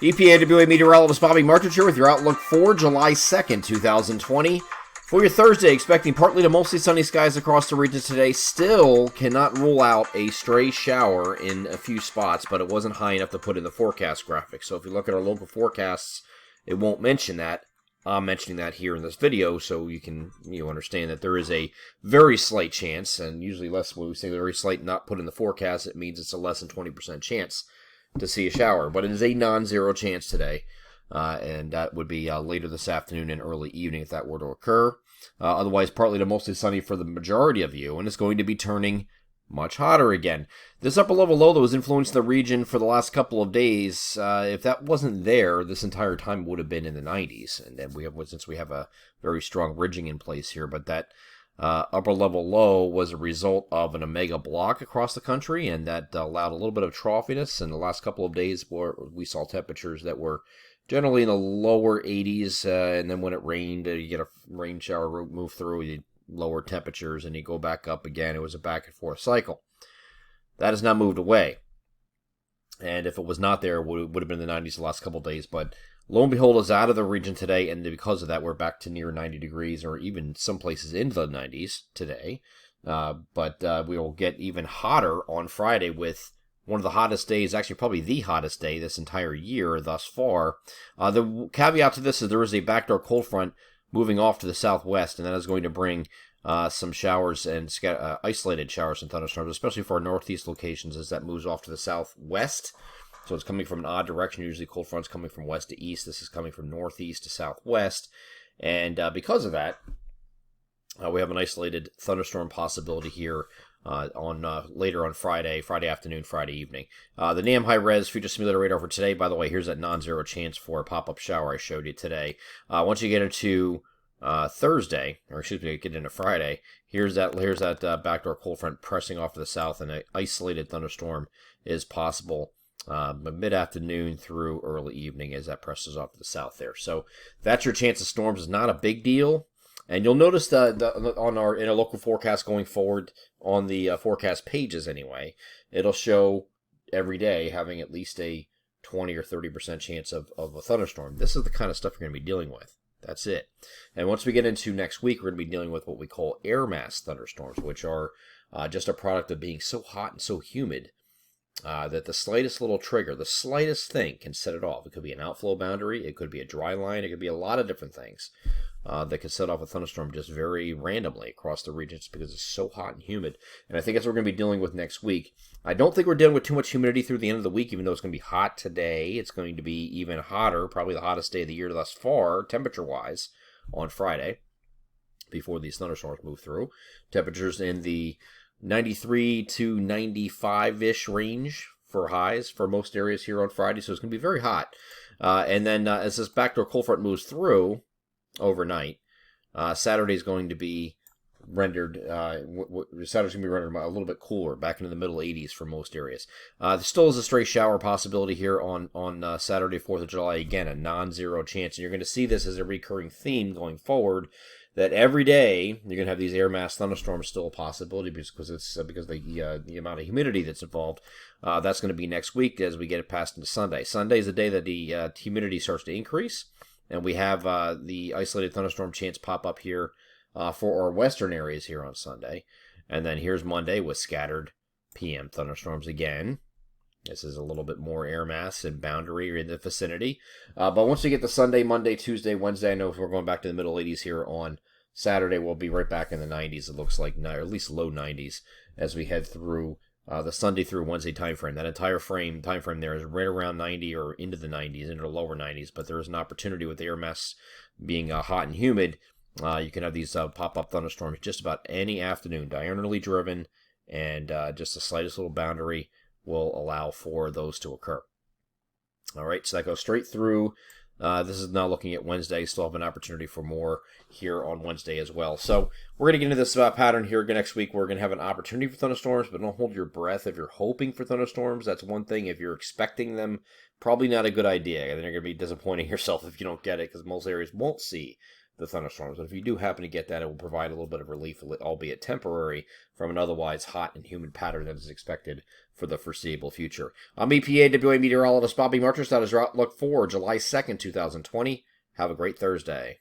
EPAWA meteorologist Bobby Martich here with your outlook for July 2nd, 2020. For your Thursday, expecting partly to mostly sunny skies across the region today. Still cannot rule out a stray shower in a few spots, but it wasn't high enough to put in the forecast graphic. So if you look at our local forecasts, it won't mention that. I'm mentioning that here in this video so you can understand that there is a very slight chance, and usually less when we say very slight not put in the forecast, it means it's a less than 20% chance to see a shower. But it is a non-zero chance today, and that would be later this afternoon and early evening if that were to occur. Otherwise, partly to mostly sunny for the majority of you, and it's going to be turning much hotter again. This upper level low that was influencing the region for the last couple of days, if that wasn't there, this entire time would have been in the 90s. And then since we have a very strong ridging in place here, but that upper level low was a result of an omega block across the country, and that allowed a little bit of troughiness. In the last couple of days, where we saw temperatures that were generally in the lower 80s, and then when it rained, you get a rain shower move through, you lower temperatures, and you go back up again. It was a back and forth cycle. That has not moved away. And if it was not there, it would have been in the 90s the last couple of days. But lo and behold, it's out of the region today, and because of that, we're back to near 90 degrees, or even some places in the 90s today. But we will get even hotter on Friday with one of the hottest days, actually probably the hottest day this entire year thus far. The caveat to this is there is a backdoor cold front moving off to the southwest, and that is going to bring some showers and isolated showers and thunderstorms, especially for our northeast locations as that moves off to the southwest. So it's coming from an odd direction. Usually cold front's coming from west to east. This is coming from northeast to southwest. And because of that, we have an isolated thunderstorm possibility here later on Friday afternoon, Friday evening. The NAM high-res future simulator radar for today, by the way, here's that non-zero chance for a pop-up shower I showed you today. Once you get into Thursday, or excuse me, get into Friday, here's that backdoor cold front pressing off to the south, and an isolated thunderstorm is possible mid-afternoon through early evening as that presses off to the south there. So that's your chance of storms. Is not a big deal. And you'll notice that in our local forecast going forward, on the forecast pages anyway, it'll show every day having at least a 20 or 30% chance of a thunderstorm. This is the kind of stuff you're going to be dealing with. That's it. And once we get into next week, we're going to be dealing with what we call air mass thunderstorms, which are just a product of being so hot and so humid that the slightest little trigger, the slightest thing can set it off. It could be an outflow boundary, it could be a dry line, it could be a lot of different things that could set off a thunderstorm just very randomly across the region just because it's so hot and humid. And I think that's what we're going to be dealing with next week. I don't think we're dealing with too much humidity through the end of the week, even though it's going to be hot today. It's going to be even hotter, probably the hottest day of the year thus far, temperature-wise, on Friday, before these thunderstorms move through. Temperatures in the 93 to 95-ish range for highs for most areas here on Friday, so it's going to be very hot. And then as this backdoor cold front moves through overnight, Saturday is going to be rendered Saturday's going to be rendered a little bit cooler, back into the middle 80s for most areas. There still is a stray shower possibility here on Saturday, 4th of July. Again, a non-zero chance. And you're going to see this as a recurring theme going forward, that every day you're going to have these air mass thunderstorms still a possibility because the amount of humidity that's involved. That's going to be next week as we get it past into Sunday. Sunday is the day that the humidity starts to increase, and we have the isolated thunderstorm chance pop up here for our western areas here on Sunday. And then here's Monday with scattered PM thunderstorms again. This is a little bit more air mass and boundary in the vicinity. But once we get to Sunday, Monday, Tuesday, Wednesday, I know if we're going back to the middle 80s here on Saturday, we'll be right back in the 90s, it looks like, or at least low 90s, as we head through the Sunday through Wednesday time frame. That entire time frame there is right around 90 or into the 90s, into the lower 90s. But there is an opportunity with the air mass being hot and humid. You can have these pop-up thunderstorms just about any afternoon, diurnally driven, and just the slightest little boundary will allow for those to occur. All right, so that goes straight through. This is now looking at Wednesday. Still have an opportunity for more here on Wednesday as well. So we're going to get into this pattern here again next week. We're going to have an opportunity for thunderstorms, but don't hold your breath. If you're hoping for thunderstorms, that's one thing. If you're expecting them, probably not a good idea. And then you're going to be disappointing yourself if you don't get it, because most areas won't see the thunderstorms. But if you do happen to get that, it will provide a little bit of relief, albeit temporary, from an otherwise hot and humid pattern that is expected for the foreseeable future. I'm EPAWA meteorologist Bobby Martins. That is your outlook for July 2nd, 2020. Have a great Thursday.